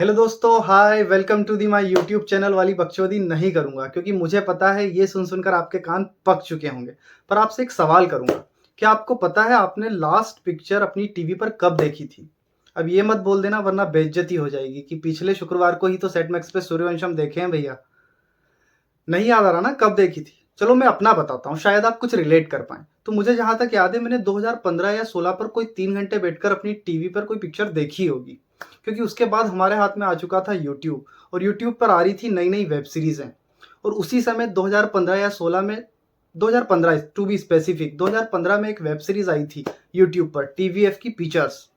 Hello दोस्तों, hi, welcome to the my YouTube channel. वाली बकचोदी नहीं करूंगा क्योंकि मुझे पता है ये सुन सुनकर आपके कान पक चुके होंगे। पर आपसे एक सवाल करूंगा, क्या आपको पता है आपने लास्ट पिक्चर अपनी टीवी पर कब देखी थी? अब ये मत बोल देना वरना बेइज्जती हो जाएगी कि पिछले शुक्रवार को ही तो सेट मैक्स पे सूर्यवंशम देखे हैं भैया। नहीं याद आ रहा ना कब देखी थी? चलो मैं अपना बताता हूँ, शायद आप कुछ रिलेट कर पाएँ। तो मुझे जहाँ तक याद है मैंने 2015 या 16 पर कोई 3 घंटे बैठकर अपनी टीवी पर कोई पिक्चर देखी होगी। क्योंकि उसके बाद हमारे हाथ में आ चुका था यूट्यूब और यूट्यूब पर आ रही थी नई-नई वेब सीरीज़ें। और उसी समय 2015 या 16 में 2015 टू बी स्पेसिफिक 2015 में एक वेब सीरीज़ आई थी यूट्यूब पर टीवीएफ की पिक्चर्स।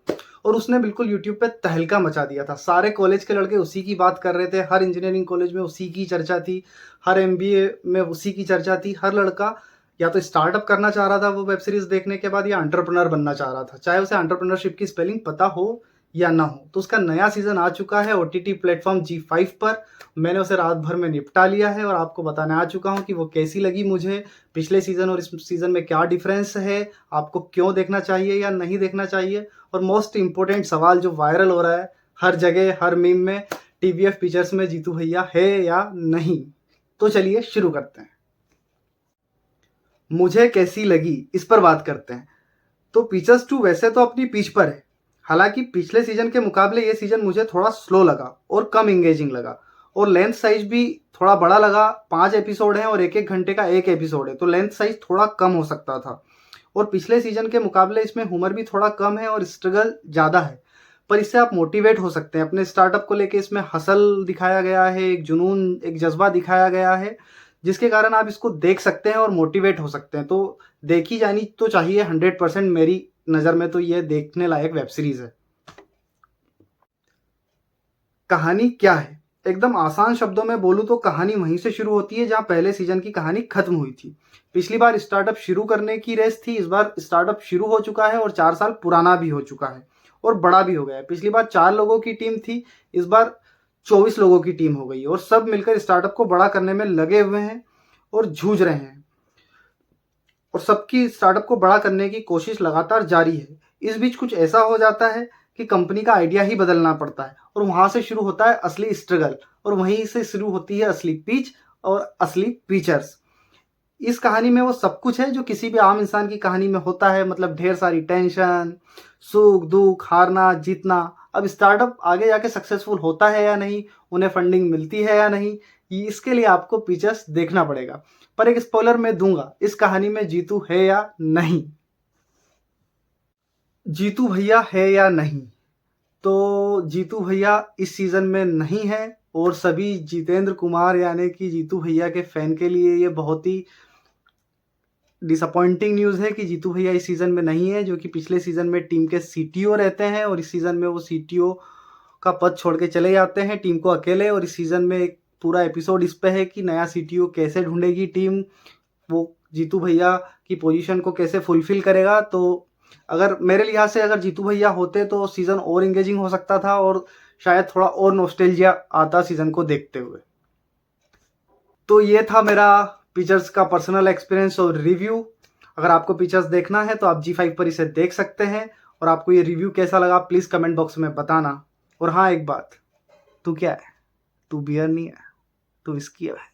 और उसने बिल्कुल यूट्यूब पे तहलका मचा दिया था। सारे कॉलेज के लड़के उसी की बात कर रहे थे, हर इंजीनियरिंग कॉलेज में उसी की चर्चा थी, हर एमबीए में उसी की चर्चा थी। हर लड़का या तो स्टार्टअप करना चाह रहा था वो वेब सीरीज़ देखने के बाद, या एंटरप्रेन्योर बनना चाह रहा था, चाहे उसे एंटरप्रेन्योरशिप की स्पेलिंग पता हो या ना हो। तो उसका नया सीज़न आ चुका है ओटीटी प्लेटफ़ॉर्म जी5 पर। मैंने उसे रात भर में निपटा लिया है और आपको बताने आ चुका हूँ कि वो कैसी लगी मुझे, पिछले सीज़न और इस सीज़न में क्या डिफ़रेंस है, आपको क्यों देखना चाहिए या नहीं देखना चाहिए। और मोस्ट इम्पोर्टेंट सवाल जो वायरल हो रहा है हर जगह, हर मीम में, टीवीएफ पिक्चर्स में जीतू भैया है या नहीं? तो चलिए शुरू करते हैं। मुझे कैसी लगी इस पर बात करते हैं। तो पिक्चर्स 2 वैसे तो अपनी पिच पर है। हालांकि पिछले सीजन के मुकाबले ये सीजन मुझे थोड़ा स्लो लगा और कम एंगेजिंग लगा। और लेंथ साइज भी थोड़ा बड़ा लगा। 5 एपिसोड हैं और एक एक घंटे का एक एपिसोड है, तो लेंथ साइज थोड़ा कम हो सकता था। और पिछले सीजन के मुकाबले इसमें ह्यूमर भी थोड़ा कम है और स्ट्रगल ज़्यादा है। पर इससे आप मोटिवेट हो सकते हैं अपने स्टार्टअप को लेके। इसमें हसल दिखाया गया है, एक जुनून, एक जज्बा दिखाया गया है, जिसके कारण आप इसको देख सकते हैं और मोटिवेट हो सकते हैं। तो देखी जानी तो चाहिए 100%। मेरी नज़र में तो ये देखने लायक वेब सीरीज़ है। कहानी क्या है? एकदम आसान शब्दों में बोलूँ तो कहानी वहीं से शुरू होती है जहाँ पहले सीजन की कहानी खत्म हुई थी। पिछली बार स्टार्टअप शुरू करने की रेस थी, इस बार स्टार्टअप शुरू हो चुका है और 4 साल पुराना भी हो चुका है और बड़ा भी हो गया है। पिछली बार 4 लोगों की टीम थी, इस बार 24 लोगों की टीम हो गई और सब मिलकर स्टार्टअप को बड़ा करने में लगे हुए हैं और जूझ रहे हैं। और सबकी स्टार्टअप को बड़ा करने की कोशिश लगातार जारी है। इस बीच कुछ ऐसा हो जाता है कि कंपनी का आइडिया ही बदलना पड़ता है और वहाँ से शुरू होता है असली स्ट्रगल और वहीं से शुरू होती है असली पिच और असली फीचर्स। इस कहानी में वो सब कुछ है जो किसी भी आम इंसान की कहानी में होता है, मतलब ढेर सारी टेंशन, सुख दुख, हारना जीतना। अब स्टार्टअप आगे जाके सक्सेसफुल होता है या नहीं, उन्हें फंडिंग मिलती है या नहीं, इसके लिए आपको फीचर्स देखना पड़ेगा। पर एक स्पॉइलर मैं दूंगा, इस कहानी में जीतू है या नहीं। जीतू भैया है या नहीं? तो जीतू भैया इस सीज़न में नहीं है और सभी जितेंद्र कुमार यानी कि जीतू भैया के फ़ैन के लिए ये बहुत ही डिसअपॉइंटिंग न्यूज़ है कि जीतू भैया इस सीज़न में नहीं है, जो कि पिछले सीज़न में टीम के सीटीओ रहते हैं और इस सीज़न में वो सीटीओ का पद छोड़ के चले जाते हैं टीम को अकेले। और इस सीज़न में एक पूरा एपिसोड इस पे है कि नया सीटीओ कैसे ढूँढेगी टीम, वो जीतू भैया की पोजीशन को कैसे फुलफ़िल करेगा। तो अगर मेरे लिहाज से अगर जीतू भैया होते तो सीज़न और एंगेजिंग हो सकता था और शायद थोड़ा और नॉस्टैल्जिया आता सीज़न को देखते हुए। तो ये था मेरा पिक्चर्स का पर्सनल एक्सपीरियंस और रिव्यू। अगर आपको पिक्चर्स देखना है तो आप जी5 पर इसे देख सकते हैं। और आपको ये रिव्यू कैसा लगा प्लीज़ कमेंट बॉक्स में बताना। और हाँ, एक बात, तू क्या है? तू बियर नहीं है, तू विस्की है।